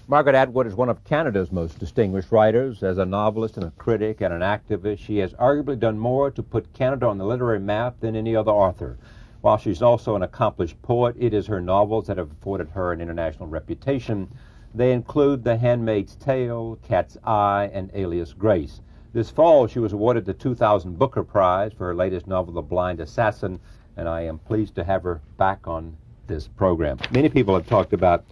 Margaret Atwood is one of Canada's most distinguished writers. As a novelist and a critic and an activist, she has arguably done more to put Canada on the literary map than any other author. While she's also an accomplished poet, it is her novels that have afforded her an international reputation. They include The Handmaid's Tale, Cat's Eye, and Alias Grace. This fall, she was awarded the 2000 Booker Prize for her latest novel, The Blind Assassin, and I am pleased to have her back on this program. Many people have talked about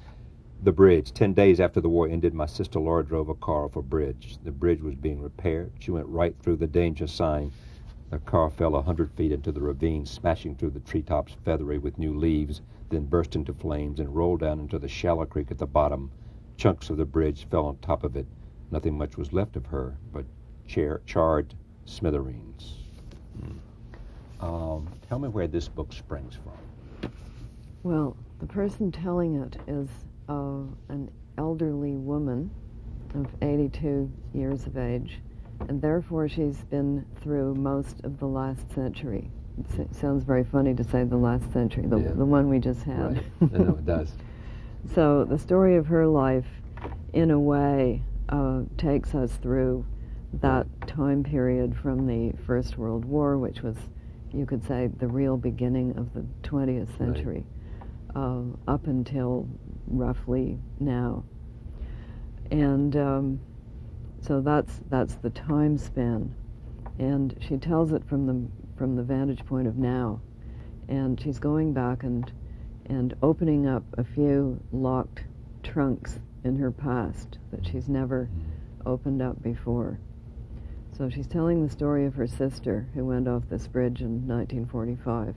the bridge. 10 days after the war ended, my sister Laura drove a car off a bridge. The bridge was being repaired. She went right through the danger sign. The car fell 100 feet into the ravine, smashing through the treetops feathery with new leaves, then burst into flames and rolled down into the shallow creek at the bottom. Chunks of the bridge fell on top of it. Nothing much was left of her but charred smithereens. Tell me where this book springs from. Well, the person telling it is an elderly woman of 82 years of age, and therefore she's been through most of the last century. It sounds very funny to say the last century, the one we just had. Right. I know it does. So the story of her life, in a way, takes us through that time period from the First World War, which was, you could say, the real beginning of the 20th century, up until roughly now. And so that's the time span. And she tells it from the vantage point of now. And she's going back and opening up a few locked trunks in her past that she's never opened up before. So she's telling the story of her sister who went off this bridge in 1945.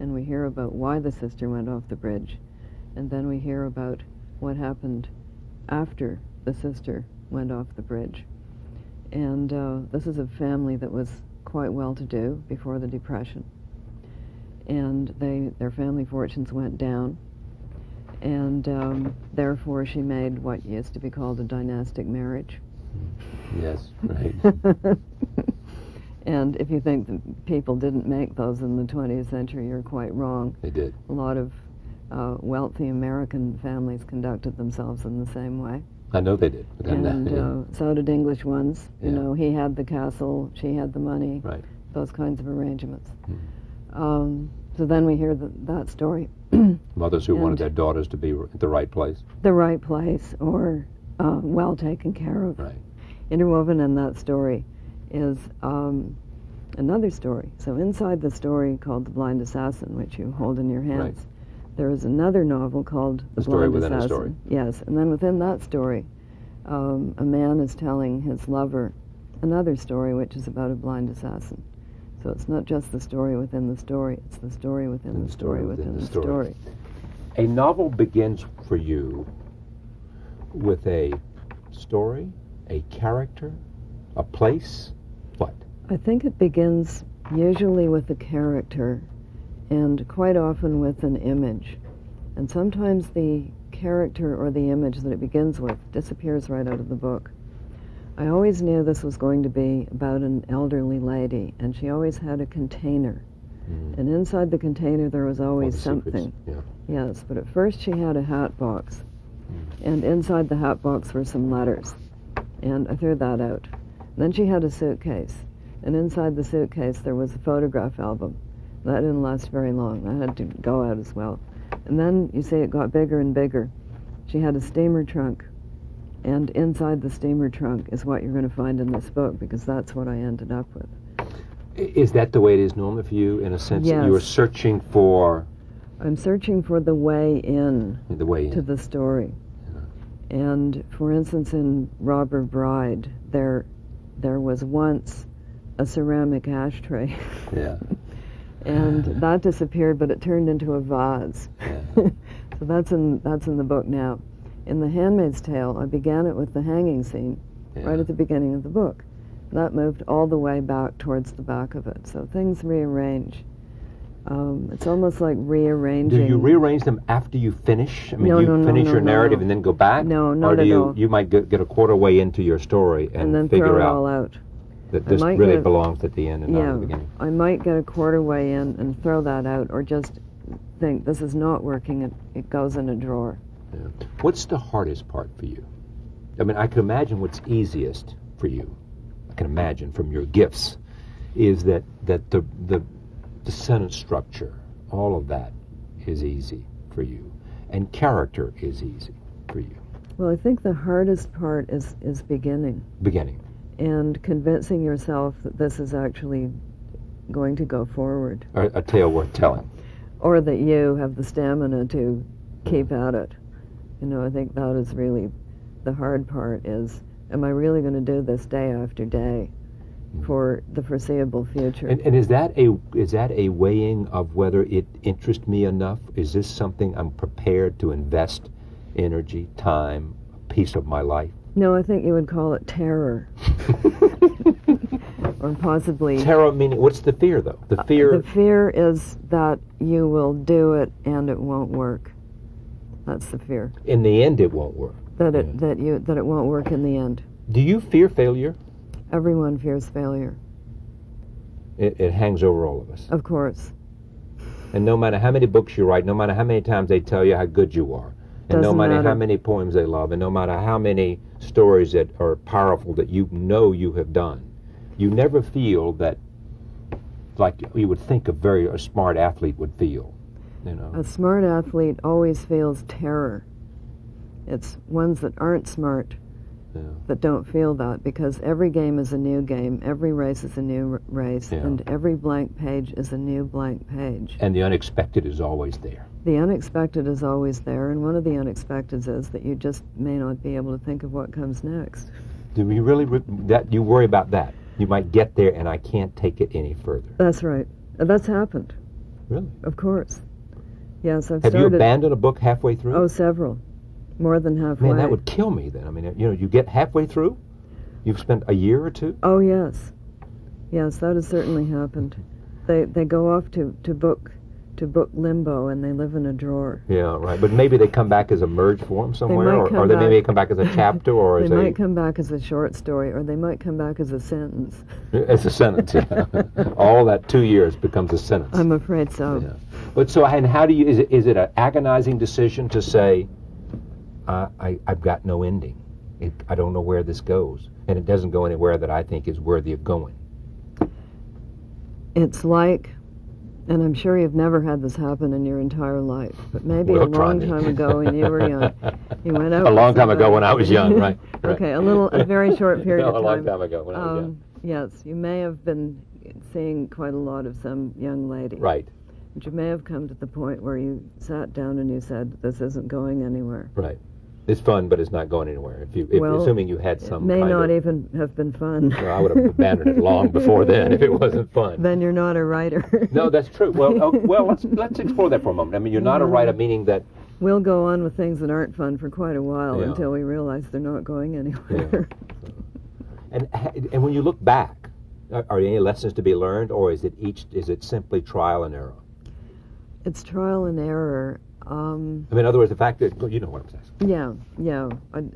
And we hear about why the sister went off the bridge. And then we hear about what happened after the sister went off the bridge. And this is a family that was quite well-to-do before the Depression. And their family fortunes went down. And therefore she made what used to be called a dynastic marriage. Yes, right. And if you think that people didn't make those in the 20th century, you're quite wrong. They did. A lot of wealthy American families conducted themselves in the same way. I know they did. And so did English ones. You know, he had the castle, she had the money, right. Those kinds of arrangements. So then we hear that story. Mothers who wanted their daughters to be at the right place. The right place, or well taken care of. Right. Interwoven in that story is another story. So inside the story called The Blind Assassin, which you hold in your hands, there is another novel called The story Blind within Assassin. A story. Yes, and then within that story, a man is telling his lover another story which is about a blind assassin. So it's not just the story within the story, it's the story within the story within the story. A novel begins for you with a story, a character, a place, what? I think it begins usually with a character and quite often with an image. And sometimes the character or the image that it begins with disappears right out of the book. I always knew this was going to be about an elderly lady, and she always had a container. And inside the container there was always something. Yes, but at first she had a hat box. And inside the hat box were some letters. And I threw that out. Then she had a suitcase. And inside the suitcase there was a photograph album. That didn't last very long. That had to go out as well. And then, you see, it got bigger and bigger. She had a steamer trunk. And inside the steamer trunk is what you're going to find in this book, because that's what I ended up with. Is that the way it is normally for you, in a sense? Yes. That you are searching for... I'm searching for the way in, to the story. Yeah. And, for instance, in Robber Bride, there was once a ceramic ashtray. Yeah. And that disappeared, but it turned into a vase. Yeah. So that's in the book now. In The Handmaid's Tale, I began it with the hanging scene, right at the beginning of the book. That moved all the way back towards the back of it. So things rearrange. It's almost like rearranging. Do you rearrange them after you finish? I mean, you finish your narrative and then go back? No, not at all. Or do you might get a quarter way into your story and then figure throw it out all out. That this really belongs at the end and not at the beginning? I might get a quarter way in and throw that out, or just think, this is not working, it goes in a drawer. Yeah. What's the hardest part for you? I mean, I can imagine what's easiest for you. I can imagine from your gifts is that the sentence structure, all of that is easy for you, and character is easy for you. Well, I think the hardest part is beginning. Beginning. And convincing yourself that this is actually going to go forward. A tale worth telling. Or that you have the stamina to keep at it. You know, I think that is really the hard part is, am I really going to do this day after day for the foreseeable future? And is that a weighing of whether it interests me enough? Is this something I'm prepared to invest energy, time, a piece of my life? No, I think you would call it terror. Or possibly... Terror meaning, what's the fear, though? The fear... The fear is that you will do it and it won't work. That's the fear. In the end, it won't work. That it won't work in the end. Do you fear failure? Everyone fears failure. It hangs over all of us. Of course. And no matter how many books you write, no matter how many times they tell you how good you are, and no matter how many poems they love, and no matter how many stories that are powerful that you know you have done, you never feel that like you would think a smart athlete would feel. You know. A smart athlete always feels terror. It's ones that aren't smart that don't feel that, because every game is a new game, every race is a new race, and every blank page is a new blank page. And the unexpected is always there. The unexpected is always there, and one of the unexpecteds is that you just may not be able to think of what comes next. Do you really, you worry about that? You might get there and I can't take it any further. That's right. That's happened. Really? Of course. Yes, Have you abandoned a book halfway through? Oh, several. More than halfway. Man, that would kill me then. I mean, you know, you get halfway through, you've spent a year or two? Oh, yes. Yes, that has certainly happened. They go off to book limbo, and they live in a drawer. Yeah, right. But maybe they come back as a merge form somewhere, or they maybe come back as a chapter, or they might come back as a short story, or they might come back as a sentence. As a sentence, yeah. All that 2 years becomes a sentence. I'm afraid so. Yeah. But so, and how do you? Is it an agonizing decision to say, I've got no ending. I don't know where this goes, and it doesn't go anywhere that I think is worthy of going. It's like, and I'm sure you've never had this happen in your entire life, but maybe a long time ago when you were young, you went out. A long time ago when I was young, right? Okay, a very short period of time. A long time ago when I was young. Yes, you may have been seeing quite a lot of some young lady. Right. But you may have come to the point where you sat down and you said, this isn't going anywhere. Right. It's fun, but it's not going anywhere. Assuming you had some it may not even have been fun. Well, I would have abandoned it long before then if it wasn't fun. Then you're not a writer. No, that's true. Well, let's explore that for a moment. I mean, you're not a writer, meaning that... We'll go on with things that aren't fun for quite a while until we realize they're not going anywhere. Yeah. And when you look back, are there any lessons to be learned, or is it simply trial and error? It's trial and error. I mean, in other words, the fact that, you know what I'm saying. Yeah.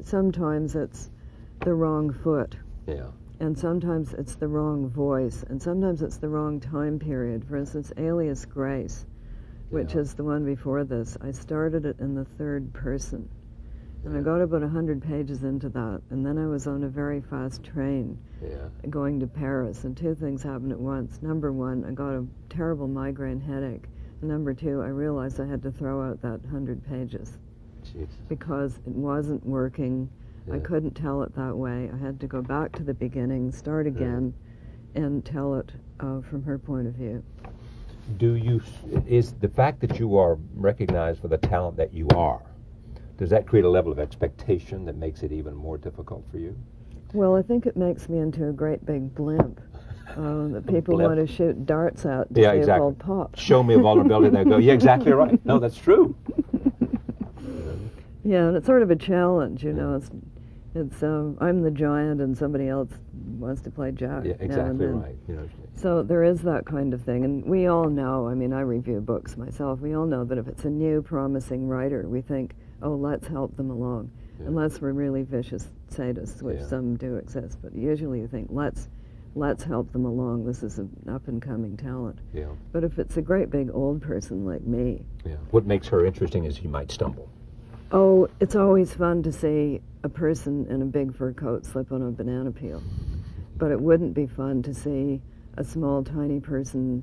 Sometimes it's the wrong foot. Yeah. And sometimes it's the wrong voice. And sometimes it's the wrong time period. For instance, Alias Grace, which is the one before this, I started it in the third person. And I got about 100 pages into that. And then I was on a very fast train going to Paris. And two things happened at once. Number one, I got a terrible migraine headache. Number two, I realized I had to throw out that 100 pages. Jeez. Because it wasn't working. I couldn't tell it that way. I had to go back to the beginning, start again, and tell it from her point of view. Is the fact that you are recognized for the talent that you are, does that create a level of expectation that makes it even more difficult for you? Well, I think it makes me into a great big blimp. That people want to shoot darts at to see if I'll pop. Show me a vulnerability, and they go, yeah, exactly right. No, that's true. Yeah, and it's sort of a challenge, you know. It's I'm the giant and somebody else wants to play Jack. Yeah, exactly right. You know. So there is that kind of thing, and we all know, I mean, I review books myself, we all know that if it's a new, promising writer, we think, oh, let's help them along. Yeah. Unless we're really vicious sadists, which some do exist, but usually you think, let's help them along. This is an up-and-coming talent. Yeah. But if it's a great big old person like me... Yeah. What makes her interesting is you might stumble. Oh, it's always fun to see a person in a big fur coat slip on a banana peel. But it wouldn't be fun to see a small, tiny person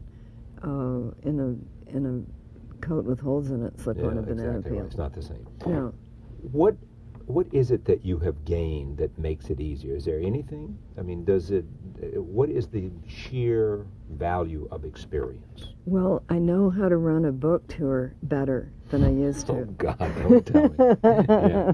in a coat with holes in it slip on a banana exactly peel. right. It's not the same. No. What is it that you have gained that makes it easier? Is there anything? I mean, what is the sheer value of experience? Well, I know how to run a book tour better than I used to. Oh, God, don't tell me. Yeah.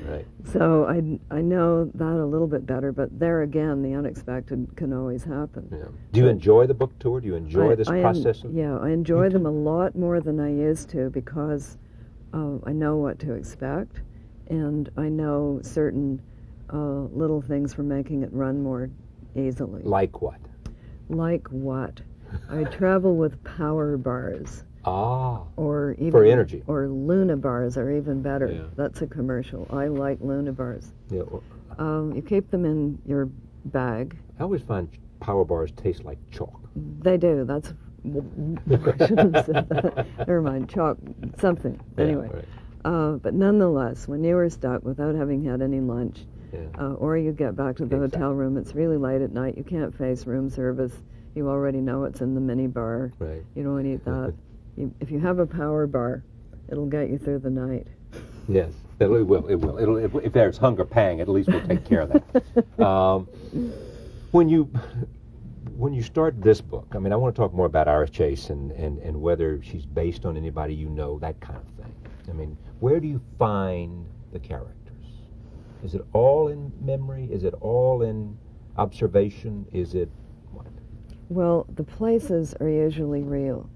Right. So I know that a little bit better, but there again, the unexpected can always happen. Yeah. Do you enjoy the book tour? Do you enjoy this process? Yeah, I enjoy them a lot more than I used to because I know what to expect, and I know certain little things for making it run more easily. Like what? Like what? I travel with power bars. Ah. Or even for energy. Or Luna bars are even better. Yeah. That's a commercial. I like Luna bars. Yeah. You keep them in your bag. I always find power bars taste like chalk. They do. That's I shouldn't have said that. Never mind. Chalk something. Yeah, anyway. right. But nonetheless, when you are stuck without having had any lunch, Yeah. or you get back to the hotel room, it's really late at night, you can't face room service, you already know it's in the mini bar, Right. you don't eat that. If you have a power bar, it'll get you through the night. Yes, it will. If there's hunger pang, at least we'll take care of that. When you start this book, I mean, I want to talk more about Iris Chase and whether she's based on anybody you know, that kind of thing. I mean, where do you find the characters? Is it all in memory? Is it all in observation? Is it what? Well, the places are usually real.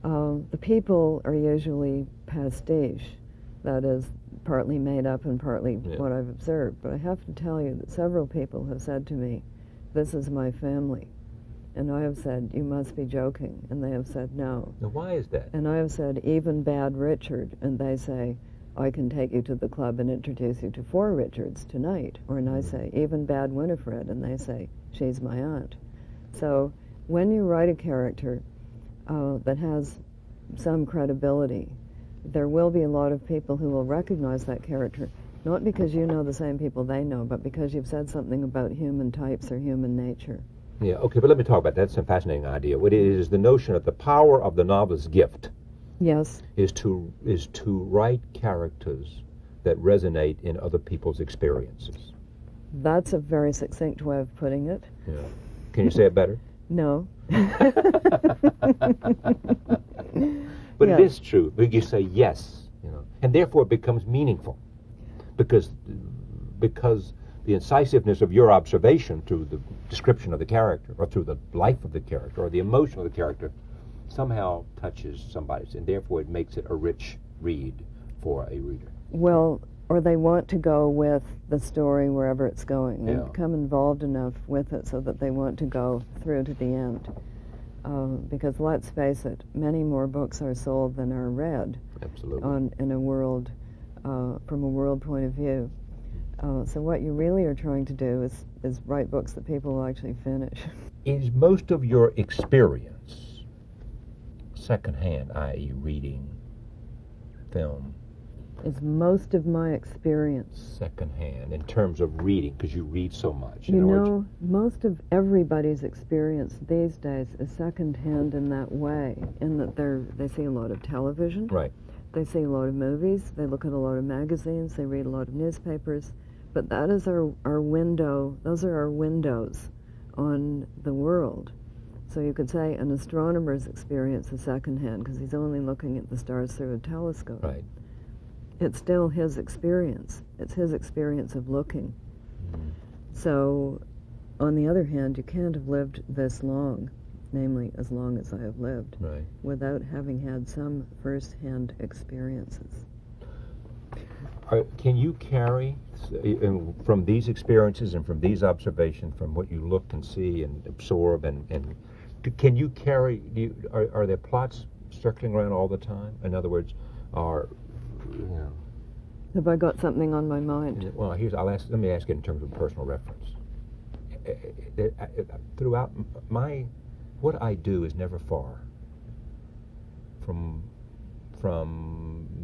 The people are usually pastiche. That is, partly made up and partly what I've observed. But I have to tell you that several people have said to me, "This is my family." And I have said, "You must be joking." And they have said, "No." Now, why is that? And I have said, "Even Bad Richard." And they say, "I can take you to the club and introduce you to 4 Richards tonight." Or and I say, "Even Bad Winifred." And they say, "She's my aunt." So when you write a character that has some credibility, there will be a lot of people who will recognize that character, not because you know the same people they know, but because you've said something about human types or human nature. Yeah, okay, but let me talk about that. That's a fascinating idea. What it is the notion of the power of the novelist's gift. Yes. Is to write characters that resonate in other people's experiences. That's a very succinct way of putting it. Yeah. Can you say it better? No. But it is true. But you say yes, and therefore it becomes meaningful, because the incisiveness of your observation through the description of the character, or through the life of the character, or the emotion of the character, somehow touches somebody's, and therefore it makes it a rich read for a reader. Well, or they want to go with the story wherever it's going. They become involved enough with it so that they want to go through to the end. Because let's face it, many more books are sold than are read. Absolutely. In a world, from a world point of view. So what you really are trying to do is write books that people will actually finish. Is most of your experience secondhand, i.e. reading, film? Is most of my experience secondhand in terms of reading, because you read so much? You know, most of everybody's experience these days is secondhand in that way, in that they see a lot of television, right? They see a lot of movies, they look at a lot of magazines, they read a lot of newspapers, but that is our window, those are our windows on the world. So you could say an astronomer's experience is secondhand because he's only looking at the stars through a telescope. Right. It's still his experience. It's his experience of looking. Mm-hmm. So, on the other hand, you can't have lived this long, namely as long as I have lived, right, without having had some first-hand experiences. Can you carry, from these experiences and from these observations, from what you look and see and absorb, and can you carry, are there plots circling around all the time? In other words, have I got something on my mind? Well, let me ask it in terms of personal reference. Throughout what I do is never far from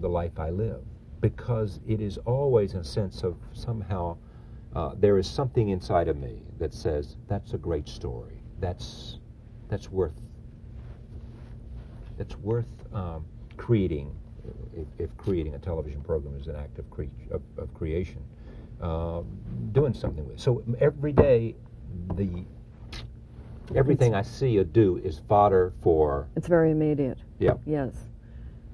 the life I live. because it is always a sense of somehow there is something inside of me that says that's a great story. That's worth creating. If creating a television program is an act of creation, doing something with. So every day, everything I see or do is fodder for. It's very immediate. Yeah. Yes.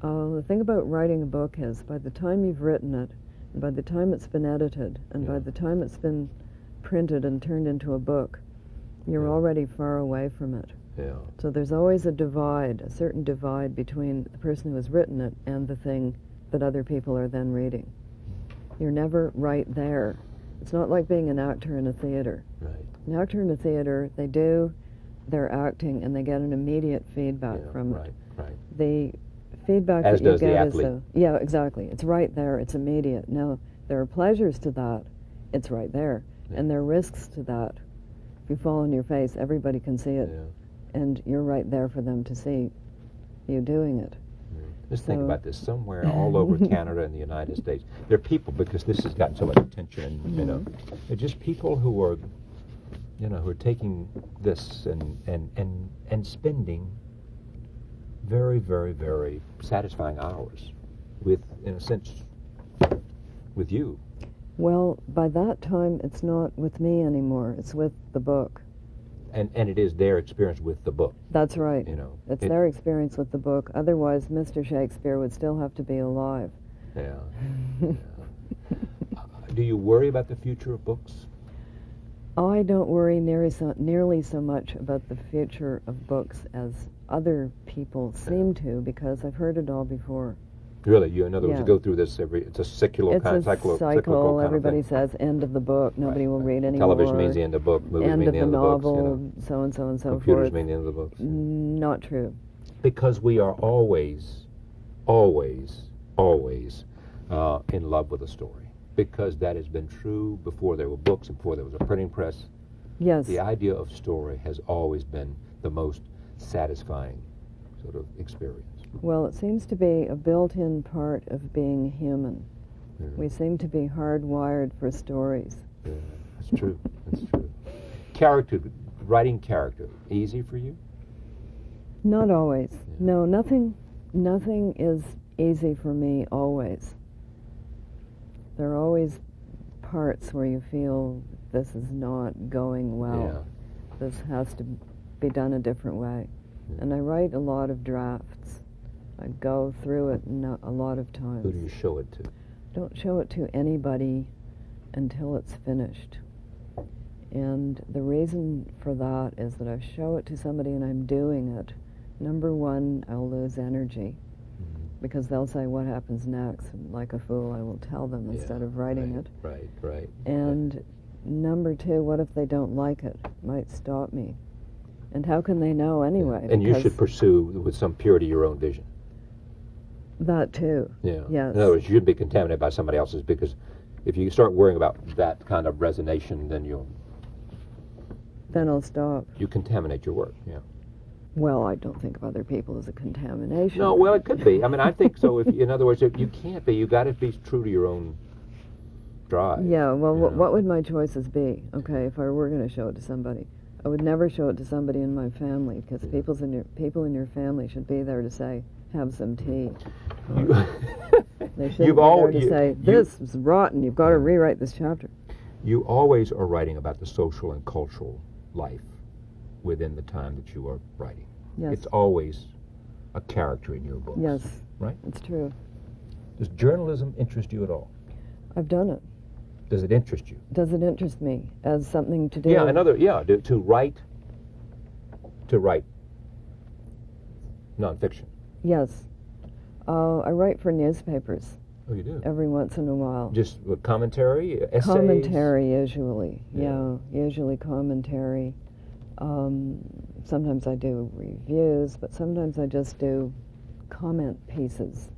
The thing about writing a book is, by the time you've written it, and by the time it's been edited, and by the time it's been printed and turned into a book, you're already far away from it. Yeah. So there's always a divide, a certain divide between the person who has written it and the thing that other people are then reading. You're never right there. It's not like being an actor in a theater. Right. An actor in a theater, they do their acting and they get an immediate feedback from it. Right. The feedback As that you does the get athlete. yeah, exactly. It's right there. It's immediate. Now, there are pleasures to that. It's right there. Yeah. And there are risks to that. If you fall on your face, everybody can see it. Yeah. And you're right there for them to see you doing it. Just think about this. Somewhere all over Canada and the United States, there are people, because this has gotten so much attention, and they're just people who are, who are taking this and spending very, very, very satisfying hours with, in a sense, with you. Well, by that time, it's not with me anymore. It's with the book. And it is their experience with the book. That's right. It's their experience with the book. Otherwise, Mr. Shakespeare would still have to be alive. Yeah. Do you worry about the future of books? I don't worry nearly so much about the future of books as other people seem to, because I've heard it all before. Really? In other words, you go through this it's a cyclical kind of cycle. Everybody says end of the book. Nobody will read anymore. Television means the end of the book. Movies mean the end of the novel. Books. So and so and so Computers forth. mean the end of the books. Not true. Because we are always in love with a story. Because that has been true before there were books and before there was a printing press. Yes. The idea of story has always been the most satisfying sort of experience. Well, it seems to be a built-in part of being human. Yeah. We seem to be hardwired for stories. Yeah, that's true. That's true. Writing character, easy for you? Not always. Yeah. No, nothing is easy for me always. There are always parts where you feel this is not going well. Yeah. This has to be done a different way. Yeah. And I write a lot of drafts. I go through it a lot of times. Who do you show it to? Don't show it to anybody until it's finished. And the reason for that is that I show it to somebody and I'm doing it. Number one, I'll lose energy. Because they'll say, what happens next? And like a fool, I will tell them instead of writing it. Right. And number two, what if they don't like it? It might stop me. And how can they know anyway? And you should pursue with some purity your own vision. That too. Yeah. Yes. In other words, you shouldn't be contaminated by somebody else's, because if you start worrying about that kind of resonation, then I'll stop. You contaminate your work, yeah. Well, I don't think of other people as a contamination. No, well, it could be. I mean, I think so. In other words, you can't be. You got to be true to your own drive. Yeah. Well, what would my choices be? Okay, if I were going to show it to somebody, I would never show it to somebody in my family, because people in your family should be there to say, have some tea. They shouldn't be there to say, this is rotten. You've got to rewrite this chapter. You always are writing about the social and cultural life within the time that you are writing. Yes. It's always a character in your books. Yes. Right? It's true. Does journalism interest you at all? I've done it. Does it interest you? Does it interest me as something to do? Yeah, to write nonfiction. Yes. I write for newspapers. Oh, you do? Every once in a while. Just commentary, essays? Commentary, usually. Yeah, usually commentary. Sometimes I do reviews, but sometimes I just do comment pieces.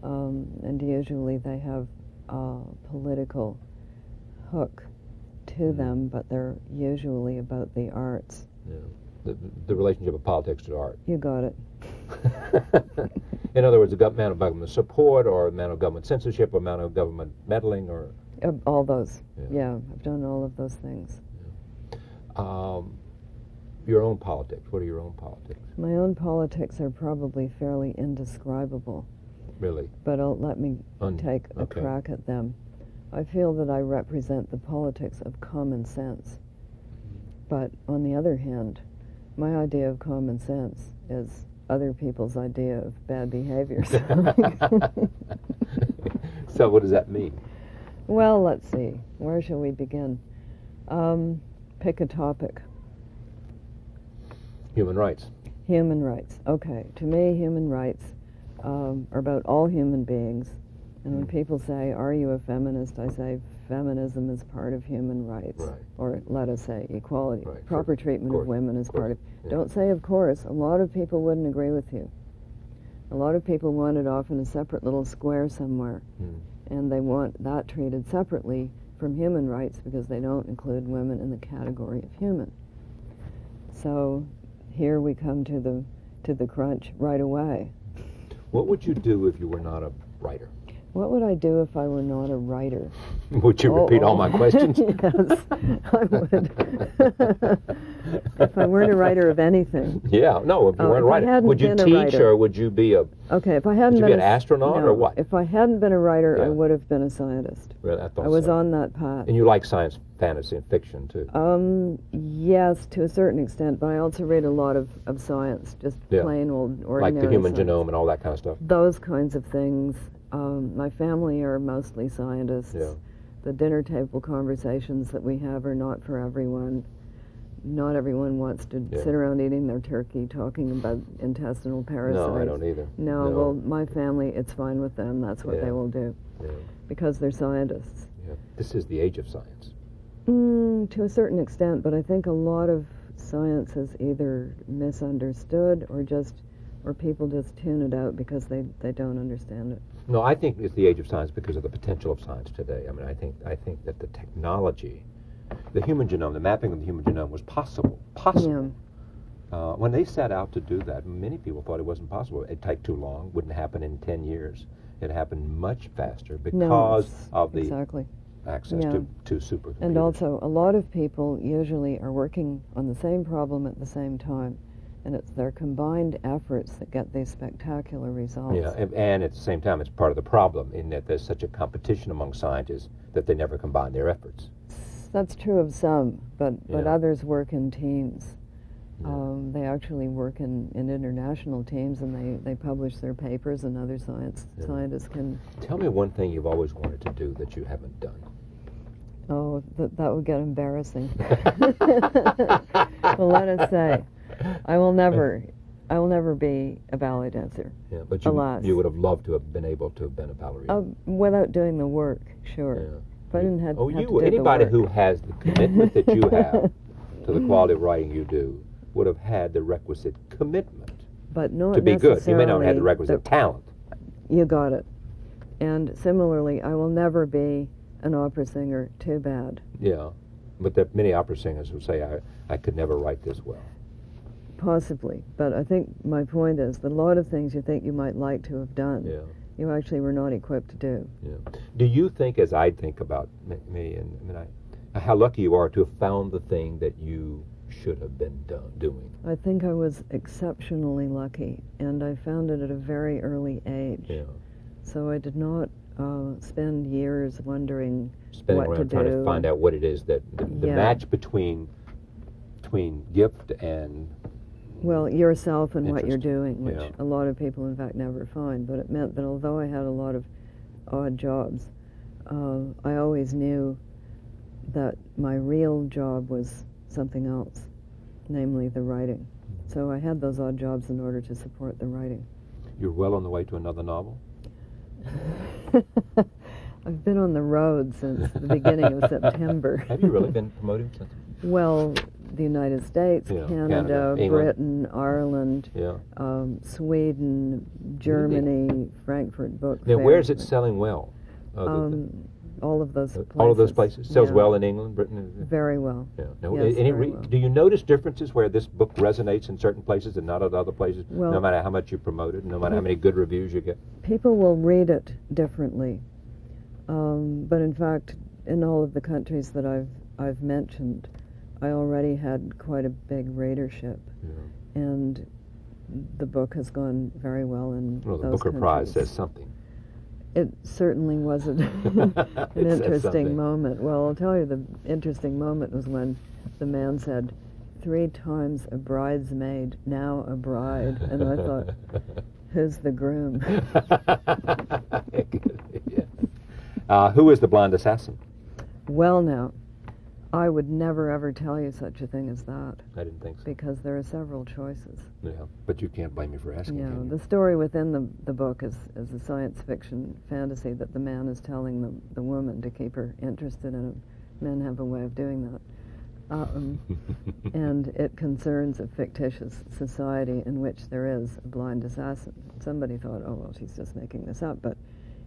And usually they have a political hook to them, but they're usually about the arts. Yeah. The relationship of politics to art. You got it. In other words, amount of government support, or amount of government censorship, or amount of government meddling, or All those. Yeah, I've done all of those things. Your own politics. What are your own politics? My own politics are probably fairly indescribable. Really? But let me take a crack at them. I feel that I represent the politics of common sense. But on the other hand, my idea of common sense is other people's idea of bad behavior. So what does that mean? Well, let's see. Where shall we begin? Pick a topic. Human rights. Human rights. Okay. To me, human rights are about all human beings. And when people say, are you a feminist? I say, feminism is part of human rights. Right. Or let us say equality. Right. Proper treatment of women is part of... Yeah. Don't say of course. A lot of people wouldn't agree with you. A lot of people want it off in a separate little square somewhere. And they want that treated separately from human rights because they don't include women in the category of human. So here we come to the crunch right away. What would you do if you were not a writer? What would I do if I were not a writer? Would you repeat all my questions? Yes, I would. If I weren't a writer of anything. Yeah, no, if you weren't a writer. Would you teach, or would you be a... Okay, if I hadn't been... Would you be an astronaut, no, or what? If I hadn't been a writer, I would have been a scientist. Really, I thought I was so. on that path. And you like science, fantasy, and fiction, too? Yes, to a certain extent, but I also read a lot of science, just plain old, ordinary like the human science. genome and all that kind of stuff? Those kinds of things. My family are mostly scientists. Yeah. The dinner table conversations that we have are not for everyone. Not everyone wants to sit around eating their turkey talking about intestinal parasites. No, I don't either. No, well, my family, it's fine with them. That's what they will do. Yeah. Because they're scientists. Yeah. This is the age of science. To a certain extent, but I think a lot of science is either misunderstood or people just tune it out because they don't understand it. No, I think it's the age of science because of the potential of science today. I mean, I think that the technology, the human genome, the mapping of the human genome was possible. Yeah. When they set out to do that, many people thought it wasn't possible. It'd take too long, wouldn't happen in 10 years. It happened much faster because of the access to supercomputers. And also, a lot of people usually are working on the same problem at the same time. And it's their combined efforts that get these spectacular results. Yeah, and at the same time, it's part of the problem in that there's such a competition among scientists that they never combine their efforts. That's true of some, but others work in teams. They actually work in international teams, and they publish their papers, and other scientists can... Tell me one thing you've always wanted to do that you haven't done. Oh, that would get embarrassing. Well, let us say, I will never be a ballet dancer. Yeah, but alas. You would have loved to have been able to have been a ballerina. Without doing the work, sure. Yeah. If I didn't have to do anybody the work. who has the commitment that you have to the quality of writing you do would have had the requisite commitment but not to be good. You may not have had the necessarily requisite talent. You got it. And similarly, I will never be an opera singer. Too bad. Yeah, but there are many opera singers who say, I could never write this well. Possibly, but I think my point is that a lot of things you think you might like to have done, you actually were not equipped to do. Yeah. Do you think, as I think about me, and how lucky you are to have found the thing that you should have been doing? I think I was exceptionally lucky, and I found it at a very early age. Yeah. So I did not spend years wondering Spending what around to do. trying to find out what it is that the match between gift and yourself and what you're interest. doing, which a lot of people, in fact, never find. But it meant that although I had a lot of odd jobs, I always knew that my real job was something else, namely the writing. So I had those odd jobs in order to support the writing. You're well on the way to another novel? I've been on the road since the beginning of September. Have you really been promoting since? Well, the United States, Canada, Britain, Ireland, Sweden, Germany, Frankfurt Book Fair. Now, where is it selling well? all of those places. All of those places? Sells yeah. well in England, Britain? Very well. Yeah. No, Yes, very well. Do you notice differences where this book resonates in certain places and not at other places, Well, no matter how much you promote it, no matter how many good reviews you get? People will read it differently. But in fact, in all of the countries that I've mentioned, I already had quite a big readership. Yeah. And the book has gone very well in well, the those Booker countries. Prize says something. It certainly was an interesting moment. Well, I'll tell you, the interesting moment was when the man said, 3 times a bridesmaid, now a bride. And I thought, who's the groom? Who is the blind assassin? Well, now, I would never ever tell you such a thing as that. I didn't think so. Because there are several choices. Yeah, but you can't blame me for asking. Yeah, can you? the story within the book is a science fiction fantasy that the man is telling the woman to keep her interested in him. Men have a way of doing that. And it concerns a fictitious society in which there is a blind assassin. Somebody thought, oh, well, she's just making this up. But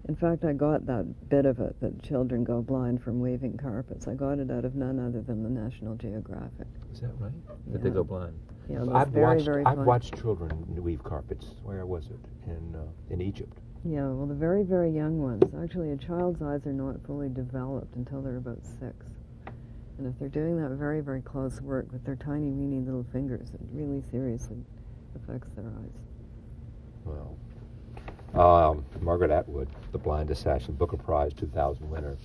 in fact, I got that bit of it, that children go blind from weaving carpets. I got it out of none other than the National Geographic. Is that right? Yeah. That they go blind? Yeah, I've very watched children weave carpets. Where was it? In Egypt. Yeah, well, the very, very young ones. Actually, a child's eyes are not fully developed until they're about 6. And if they're doing that very, very close work with their tiny, weeny little fingers, it really seriously affects their eyes. Well, Margaret Atwood, The Blind Assassin, Booker Prize 2000 winner.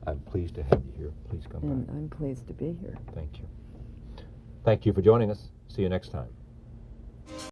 I'm pleased to have you here. Please come back. And I'm pleased to be here. Thank you. Thank you for joining us. See you next time.